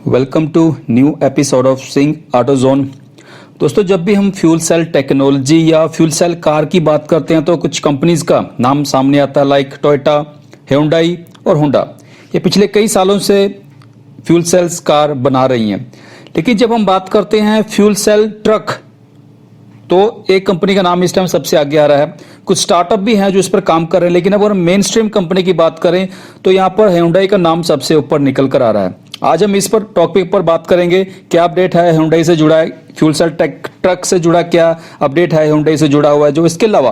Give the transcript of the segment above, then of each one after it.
Welcome to new episode of Singh auto zone. दोस्तों, जब भी हम फ्यूल सेल टेक्नोलॉजी या फ्यूल सेल कार की बात करते हैं तो कुछ कंपनीज का नाम सामने आता है, लाइक टोयोटा, hyundai और होंडा। ये पिछले कई सालों से फ्यूल सेल्स कार बना रही हैं। लेकिन जब हम बात करते हैं फ्यूल सेल ट्रक तो एक कंपनी का नाम इस टाइम सबसे आगे आ रहा है। कुछ स्टार्टअप भी हैं जो इस पर काम कर रहे हैं, लेकिन अगर हम मेन स्ट्रीम कंपनी की बात करें तो यहाँ पर hyundai का नाम सबसे ऊपर निकल कर आ रहा है। आज हम इस पर टॉपिक पर बात करेंगे, क्या अपडेट है hyundai से जुड़ा है, फ्यूल सेल ट्रक से जुड़ा क्या अपडेट है hyundai से जुड़ा हुआ है। जो इसके अलावा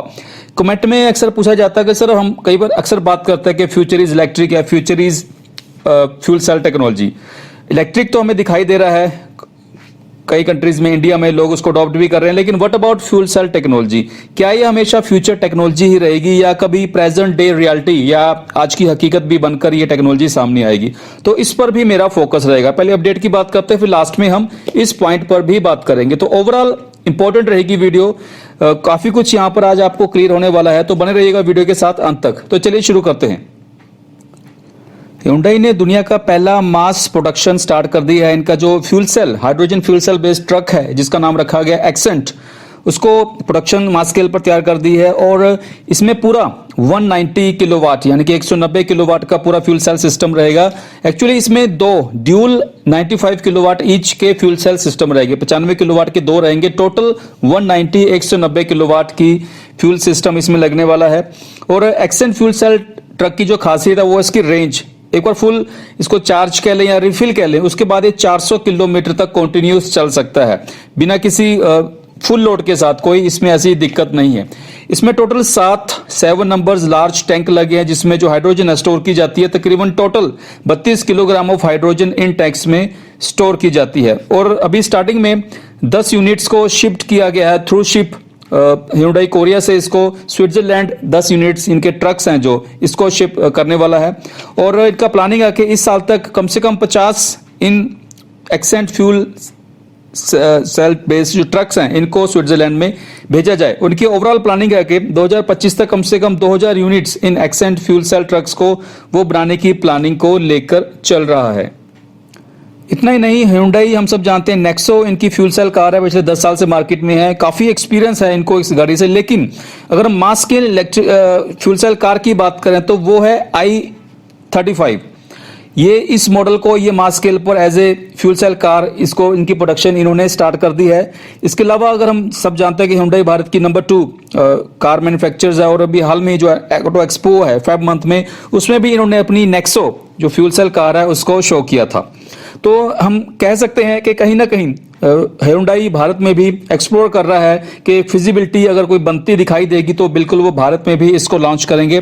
कमेंट में अक्सर पूछा जाता है कि सर, हम कई बार अक्सर बात करते हैं कि फ्यूचर इज इलेक्ट्रिक या future is fuel cell technology. Electric तो हमें दिखाई दे रहा है, कई कंट्रीज में, इंडिया में लोग उसको अडॉप्ट भी कर रहे हैं, लेकिन what about fuel cell technology? क्या ये हमेशा फ्यूचर टेक्नोलॉजी ही रहेगी या कभी प्रेजेंट डे रियलिटी या आज की हकीकत भी बनकर ये टेक्नोलॉजी सामने आएगी? तो इस पर भी मेरा फोकस रहेगा। पहले अपडेट की बात करते हैं, फिर लास्ट में हम इस पॉइंट पर भी बात करेंगे। तो ओवरऑल इंपॉर्टेंट रहेगी वीडियो, काफी कुछ यहाँ पर आज आपको क्लियर होने वाला है, तो बने रहिएगा वीडियो के साथ अंत तक। तो चलिए शुरू करते हैं। hyundai ने दुनिया का पहला मास प्रोडक्शन स्टार्ट कर दिया है। इनका जो fuel cell, hydrogen fuel cell based truck है, जिसका नाम रखा गया एक्सेंट, उसको प्रोडक्शन मास स्केल पर तैयार कर दी है। और इसमें पूरा 190 किलोवाट यानी कि 190 किलोवाट का पूरा फ्यूल सेल सिस्टम रहेगा। एक्चुअली इसमें दो ड्यूल 95 किलोवाट ईच के फ्यूल सेल सिस्टम रहेंगे, 95 किलोवाट के दो रहेंगे। टोटल 190 किलोवाट की फ्यूल सिस्टम इसमें लगने वाला है। और एक्सेंट फ्यूल सेल ट्रक की जो खासियत है वो इसकी रेंज, एक बार फुल इसको चार्ज कह लें या रिफिल कह लें, उसके बाद ये 400 किलोमीटर तक कंटिन्यूस चल सकता है बिना किसी फुल लोड के साथ। कोई इसमें ऐसी दिक्कत नहीं है। इसमें टोटल 7 नंबर्स लार्ज टैंक लगे हैं, जिसमें जो हाइड्रोजन स्टोर की जाती है, तकरीबन total 32 kilogram of hydrogen in tanks में स्टोर की जाती है। और अभी स्टार्टिंग में 10 यूनिट्स को शिफ्ट किया गया है थ्रू शिप। hyundai कोरिया से इसको स्विट्जरलैंड 10 यूनिट्स इनके ट्रक्स हैं जो इसको शिप करने वाला है। और इनका प्लानिंग है कि इस साल तक कम से कम 50 इन एक्सेंट फ्यूल सेल बेस्ड जो ट्रक्स हैं इनको स्विट्जरलैंड में भेजा जाए। उनकी ओवरऑल प्लानिंग है कि 2025 तक कम से कम 2000 units in Xcient fuel cell trucks को वो बनाने की प्लानिंग को लेकर चल रहा है। इतना ही नहीं, hyundai हम सब जानते हैं, नेक्सो इनकी फ्यूल सेल कार है, पिछले 10 साल से मार्केट में है, काफी एक्सपीरियंस है इनको इस गाड़ी से। लेकिन अगर हम mass scale electric fuel cell car की बात करें तो वो है i35। ये इस मॉडल को ये मास स्केल पर as a fuel cell car इसको इनकी प्रोडक्शन इन्होंने स्टार्ट कर दी है। इसके अलावा अगर हम सब जानते हैं कि hyundai भारत की नंबर 2 कार मैन्युफैक्चरर्स है, और अभी हाल में जो ऑटो एक्सपो है फेब मंथ में, उसमें भी इन्होंने अपनी नेक्सो जो फ्यूल सेल कार है उसको शो किया था। तो हम कह सकते हैं कि कहीं ना कहीं hyundai भारत में भी एक्सप्लोर कर रहा है कि फिजिबिलिटी अगर कोई बनती दिखाई देगी तो बिल्कुल वो भारत में भी इसको लॉन्च करेंगे।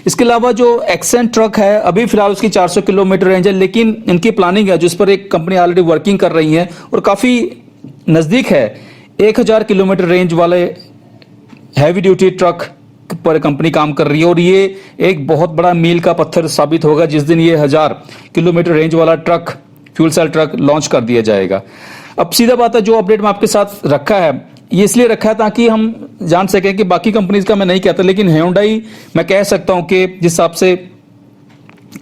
इसके अलावा जो एक्सेंट ट्रक है, अभी फिलहाल उसकी 400 किलोमीटर रेंज है, लेकिन इनकी प्लानिंग है जिस पर एक कंपनी ऑलरेडी वर्किंग कर रही है और काफी नजदीक है, 1000 किलोमीटर रेंज वाले हैवी ड्यूटी ट्रक पर कंपनी काम कर रही है। और ये एक बहुत बड़ा मील का पत्थर साबित होगा जिस दिन ये 1000 किलोमीटर रेंज वाला truck, fuel cell truck launch कर दिया जाएगा। अब सीधा बात है, जो अपडेट मैं आपके साथ रखा है ये इसलिए रखा है ताकि हम जान सकें कि बाकी कंपनीज का मैं नहीं कहता, लेकिन hyundai मैं कह सकता हूं कि जिस हिसाब से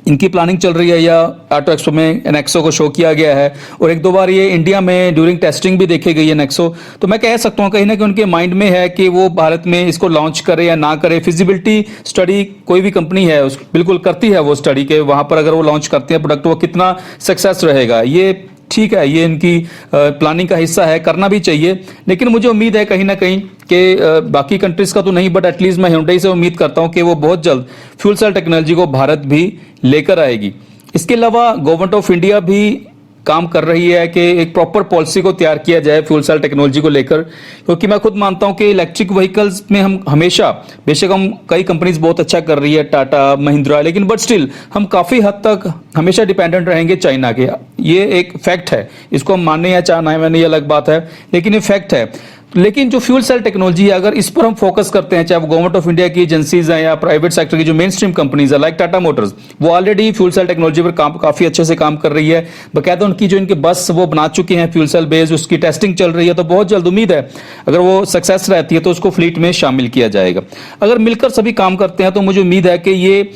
इनकी प्लानिंग चल रही है या ऑटो एक्सपो में नेक्सो को शो किया गया है और एक दो बार ये इंडिया में ड्यूरिंग टेस्टिंग भी देखी गई है नेक्सो, तो मैं कह सकता हूँ कहीं ना कहीं उनके माइंड में है कि वो भारत में इसको लॉन्च करे या ना करे। फिजिबिलिटी स्टडी कोई भी कंपनी है उस बिल्कुल करती है वो स्टडी के, वहां पर अगर वो लॉन्च करते हैं प्रोडक्ट वो कितना सक्सेस रहेगा। ये ठीक है, ये इनकी प्लानिंग का हिस्सा है, करना भी चाहिए। लेकिन मुझे उम्मीद है कहीं ना कहीं कि बाकी कंट्रीज का तो नहीं, बट एटलीस्ट मैं hyundai से उम्मीद करता हूं कि वो बहुत जल्द फ्यूल सेल टेक्नोलॉजी को भारत भी लेकर आएगी। इसके अलावा गवर्नमेंट ऑफ इंडिया भी काम कर रही है कि एक प्रॉपर पॉलिसी को तैयार किया जाए फ्यूल सेल टेक्नोलॉजी को लेकर, क्योंकि मैं खुद मानता हूं कि इलेक्ट्रिक व्हीकल्स में हम हमेशा, बेशक हम कई कंपनीज बहुत अच्छा कर रही है, टाटा, महिंद्रा, लेकिन बट स्टिल हम काफी हद तक हमेशा डिपेंडेंट रहेंगे चाइना के। ये एक फैक्ट है, इसको हम माने या चाहे माने ये अलग बात है, लेकिन ये फैक्ट है। लेकिन जो फ्यूल सेल टेक्नोलॉजी है, अगर इस पर हम फोकस करते हैं, चाहे वो गवर्नमेंट ऑफ इंडिया की एजेंसीज हैं या प्राइवेट सेक्टर की जो मेन स्ट्रीम कंपनीज है लाइक टाटा मोटर्स, वो ऑलरेडी फ्यूल सेल टेक्नोलॉजी पर काफी अच्छे से काम कर रही है। बकायदा उनकी जो इनके बस वो बना चुके हैं फ्यूल सेल बेस्ड, उसकी टेस्टिंग चल रही है। तो बहुत जल्द उम्मीद है अगर वो सक्सेस रहती है तो उसको फ्लीट में शामिल किया जाएगा। अगर मिलकर सभी काम करते हैं तो मुझे उम्मीद है कि ये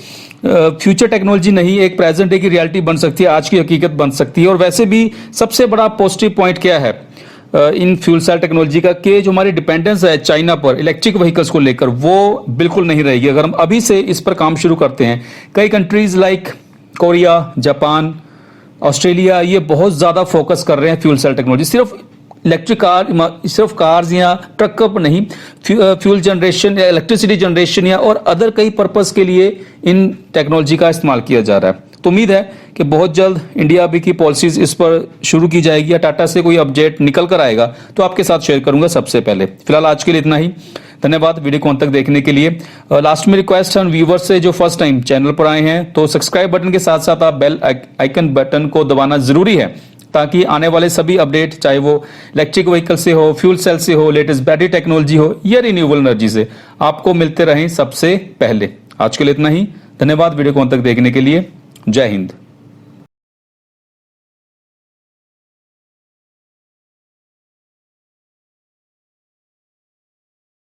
फ्यूचर टेक्नोलॉजी नहीं, एक प्रेजेंट डे की रियलिटी बन सकती है, आज की हकीकत बन सकती है। और वैसे भी सबसे बड़ा पॉजिटिव पॉइंट क्या है इन फ्यूल सेल टेक्नोलॉजी का, कि जो हमारी डिपेंडेंस है चाइना पर इलेक्ट्रिक व्हीकल्स को लेकर, वो बिल्कुल नहीं रहेगी अगर हम अभी से इस पर काम शुरू करते हैं। कई countries like Korea, Japan, Australia, ये बहुत ज़्यादा फोकस कर रहे हैं फ्यूल सेल टेक्नोलॉजी। सिर्फ इलेक्ट्रिक कार, सिर्फ कार्स या ट्रक पर नहीं, फ्यूल जनरेशन या इलेक्ट्रिसिटी जनरेशन या और अदर कई पर्पस के लिए इन टेक्नोलॉजी का इस्तेमाल किया जा रहा है। तो उम्मीद है कि बहुत जल्द इंडिया भी की पॉलिसीज इस पर शुरू की जाएगी या टाटा से कोई अपडेट निकल कर आएगा तो आपके साथ शेयर करूंगा सबसे पहले। फिलहाल आज के लिए इतना ही। धन्यवाद वीडियो को अंत तक देखने के लिए। लास्ट में रिक्वेस्ट है व्यूवर्स से जो फर्स्ट टाइम चैनल पर आए हैं तो सब्सक्राइब बटन के साथ साथ आप बेल आइकन बटन को दबाना जरूरी है, ताकि आने वाले सभी अपडेट, चाहे वो इलेक्ट्रिक व्हीकल से हो, फ्यूल सेल से हो, लेटेस्ट बैटरी टेक्नोलॉजी हो या रिन्यूएबल एनर्जी से, आपको मिलते रहें सबसे पहले। आज के लिए इतना ही। धन्यवाद वीडियो को अंत तक देखने के लिए। जय हिंद।